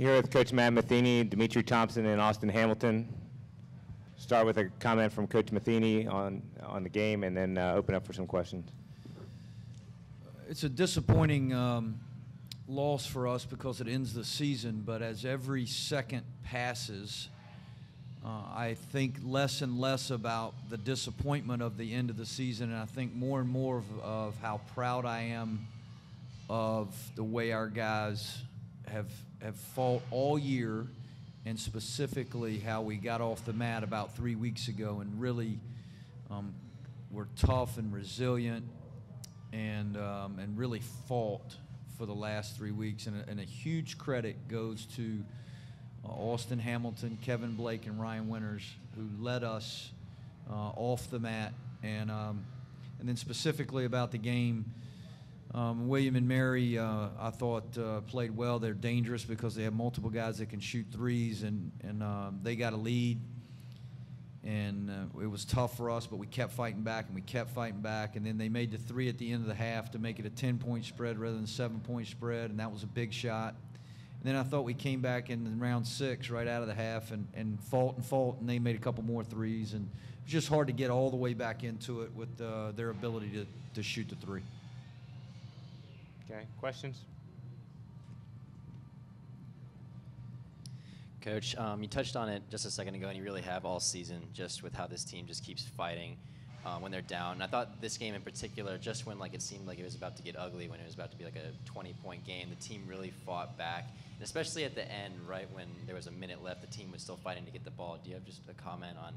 Here with Coach Matt Mathen, Dimitri Thompson, and Austin Hamilton. Start with a comment from Coach Mathen on the game, and then open up for some questions. It's a disappointing loss for us because it ends the season, but as every second passes, I think less and less about the disappointment of the end of the season, and I think more and more of how proud I am of the way our guys have fought all year, and specifically how we got off the mat about 3 weeks ago and really were tough and resilient and really fought for the last 3 weeks. And a huge credit goes to Austin Hamilton, Kevin Blake, and Ryan Winters, who led us off the mat. And then specifically about the game, William and Mary, I thought played well. They're dangerous because they have multiple guys that can shoot threes, and they got a lead. And it was tough for us, but we kept fighting back, and we kept fighting back. And then they made the three at the end of the half to make it a 10-point spread rather than a 7-point spread, and that was a big shot. And then I thought we came back in round 6 right out of the half and fought, and they made a couple more threes. And it was just hard to get all the way back into it with their ability to shoot the three. Okay, questions? Coach, you touched on it just a second ago, and you really have all season, just with how this team just keeps fighting when they're down. And I thought this game in particular, just when it seemed like it was about to get ugly, when it was about to be like a 20-point game, the team really fought back. And especially at the end, right when there was a minute left, the team was still fighting to get the ball. Do you have just a comment on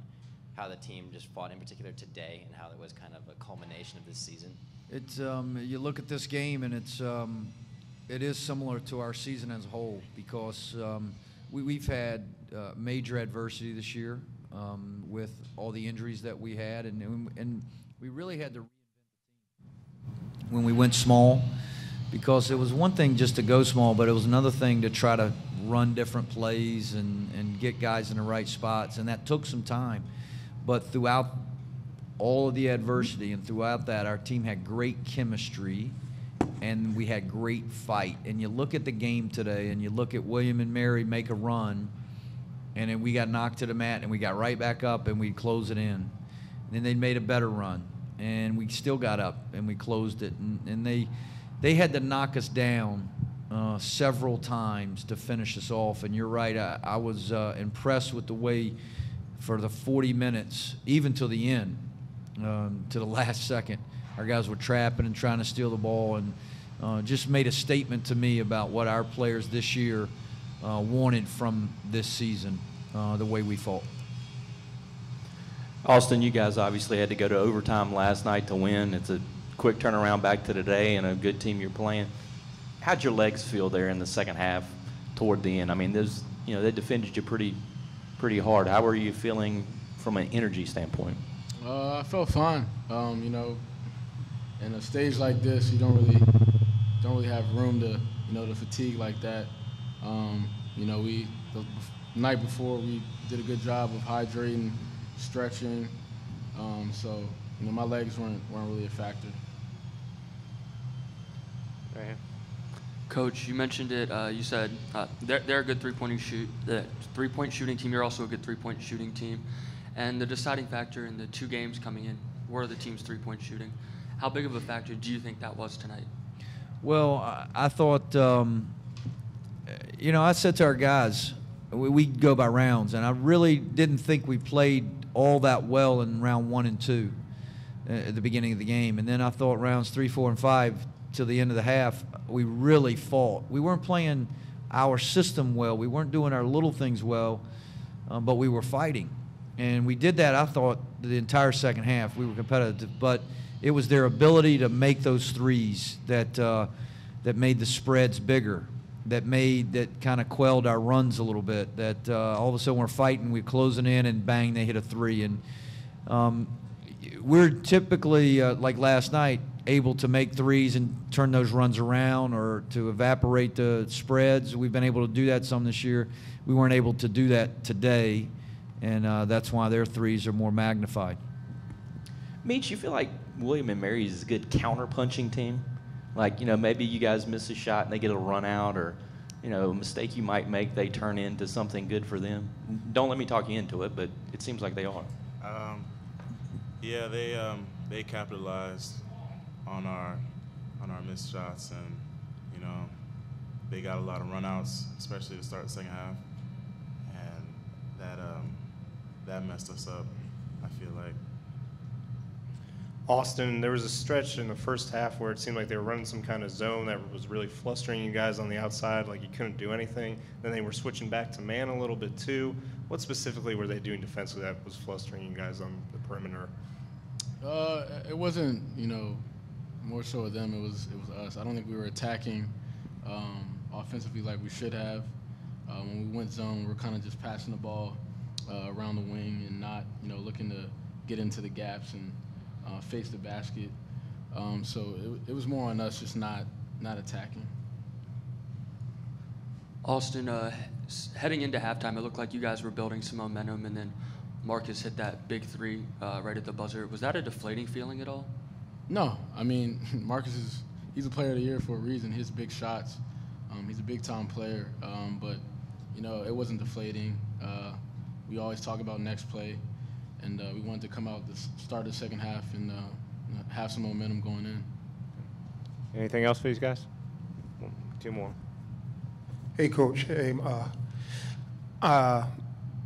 how the team just fought in particular today, and how it was kind of a culmination of this season? It's you look at this game, and it is similar to our season as a whole, because we've had major adversity this year with all the injuries that we had, and we really had to reinvent the team when we went small, because it was one thing just to go small, but it was another thing to try to run different plays and get guys in the right spots, and that took some time. But throughout all of the adversity and throughout that, our team had great chemistry, and we had great fight. And you look at the game today, and you look at William and Mary make a run, and then we got knocked to the mat, and we got right back up, and we closed it in. And then they made a better run, and we still got up, and we closed it. And they had to knock us down several times to finish us off. And you're right, I was impressed with the way for the 40 minutes, even till the end, to the last second, our guys were trapping and trying to steal the ball, and just made a statement to me about what our players this year wanted from this season, the way we fought. Austin, you guys obviously had to go to overtime last night to win. It's a quick turnaround back to today, and a good team you're playing. How'd your legs feel there in the second half toward the end? I mean, they defended you pretty hard. How were you feeling from an energy standpoint? I felt fine. In a stage like this, you don't really have room to fatigue like that. The night before we did a good job of hydrating, stretching. So my legs weren't really a factor. Right here. Coach, you mentioned it. You said they're a good three-point shooting team. You're also a good three-point shooting team. And the deciding factor in the 2 games coming in were the team's three-point shooting. How big of a factor do you think that was tonight? Well, I thought, I said to our guys, we go by rounds, and I really didn't think we played all that well in round 1 and 2 at the beginning of the game. And then I thought rounds 3, 4, and 5 till the end of the half, we really fought. We weren't playing our system well. We weren't doing our little things well, but we were fighting. And we did that, I thought, the entire second half. We were competitive, but it was their ability to make those threes that made the spreads bigger, that kind of quelled our runs a little bit, that all of a sudden we're fighting, we're closing in, and bang, they hit a three. And we're typically, like last night, able to make threes and turn those runs around or to evaporate the spreads. We've been able to do that some this year. We weren't able to do that today, and that's why their threes are more magnified. Meach, you feel like William and Mary is a good counter-punching team? Like, maybe you guys miss a shot and they get a run out, or a mistake you might make, they turn into something good for them? Don't let me talk you into it, but it seems like they are. Yeah, they capitalized on our missed shots, and they got a lot of runouts, especially to start the second half, and that messed us up, I feel like. Austin, there was a stretch in the first half where it seemed like they were running some kind of zone that was really flustering you guys on the outside, like you couldn't do anything. Then they were switching back to man a little bit too. What specifically were they doing defensively that was flustering you guys on the perimeter? It wasn't, more so of them. It was us. I don't think we were attacking offensively like we should have. When we went zone, we were kind of just passing the ball around the wing and not, looking to get into the gaps and face the basket. So it was more on us just not attacking. Austin, heading into halftime, it looked like you guys were building some momentum, and then Marcus hit that big three right at the buzzer. Was that a deflating feeling at all? No. I mean, Marcus he's a player of the year for a reason. His big shots. He's a big-time player. But, it wasn't deflating. We always talk about next play, and we wanted to come out to start the second half and have some momentum going in. Anything else for these guys? Two more. Hey, Coach. Hey,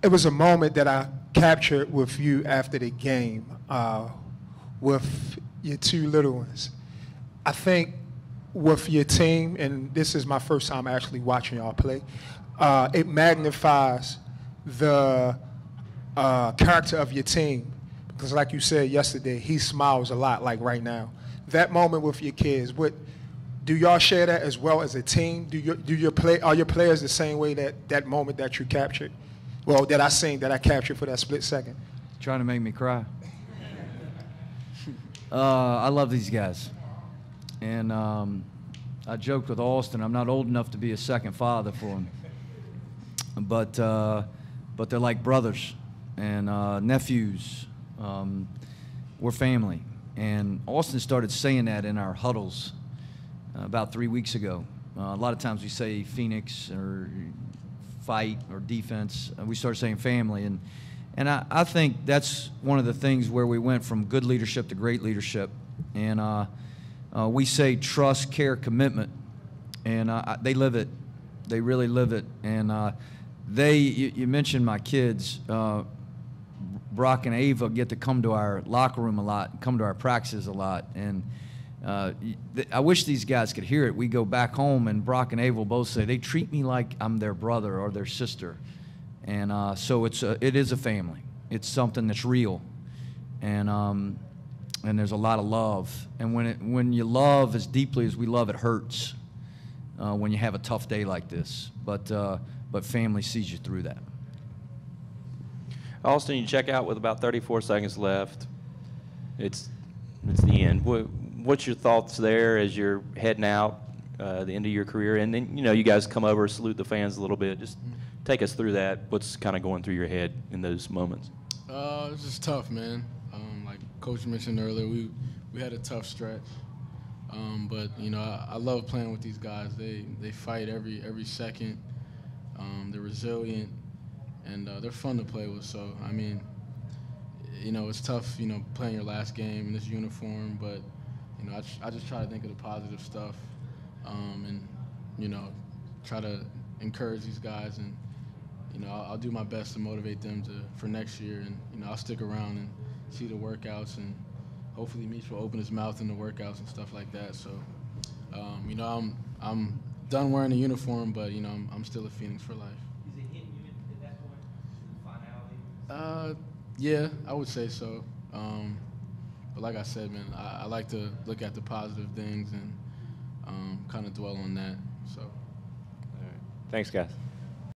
it was a moment that I captured with you after the game with your two little ones. I think with your team, and this is my first time actually watching y'all play, it magnifies the character of your team. Because like you said yesterday, he smiles a lot, like right now. That moment with your kids, do y'all share that as well as a team? Are your players the same way that moment that you captured? Well, that I captured for that split second. Trying to make me cry. I love these guys. And I joked with Austin, I'm not old enough to be a second father for them. But they're like brothers and nephews. We're family. And Austin started saying that in our huddles about 3 weeks ago. A lot of times we say Phoenix or fight or defense. We started saying family. And I think that's one of the things where we went from good leadership to great leadership. And we say trust, care, commitment. And they live it. They really live it. And you mentioned my kids. Brock and Ava get to come to our locker room a lot, come to our practices a lot. And I wish these guys could hear it. We go back home, and Brock and Ava will both say, they treat me like I'm their brother or their sister. And so it is a family. It's something that's real. And there's a lot of love. And when you love as deeply as we love, it hurts when you have a tough day like this. But family sees you through that. Austin, you check out with about 34 seconds left. It's the end. What's your thoughts there as you're heading out, the end of your career? And then, you guys come over, salute the fans a little bit. Just take us through that. What's kind of going through your head in those moments? It's just tough, man. Like Coach mentioned earlier, we had a tough stretch. But, I love playing with these guys. They fight every second. They're resilient. And they're fun to play with. So, I mean, it's tough, playing your last game in this uniform. But, I just try to think of the positive stuff and, try to encourage these guys. And, I'll do my best to motivate them for next year. And, I'll stick around and see the workouts. And hopefully Mitch will open his mouth in the workouts and stuff like that. So, I'm done wearing the uniform, but, I'm still a Phoenix for life. Yeah, I would say so. But like I said, man, I like to look at the positive things and kind of dwell on that. So. All right. Thanks, guys.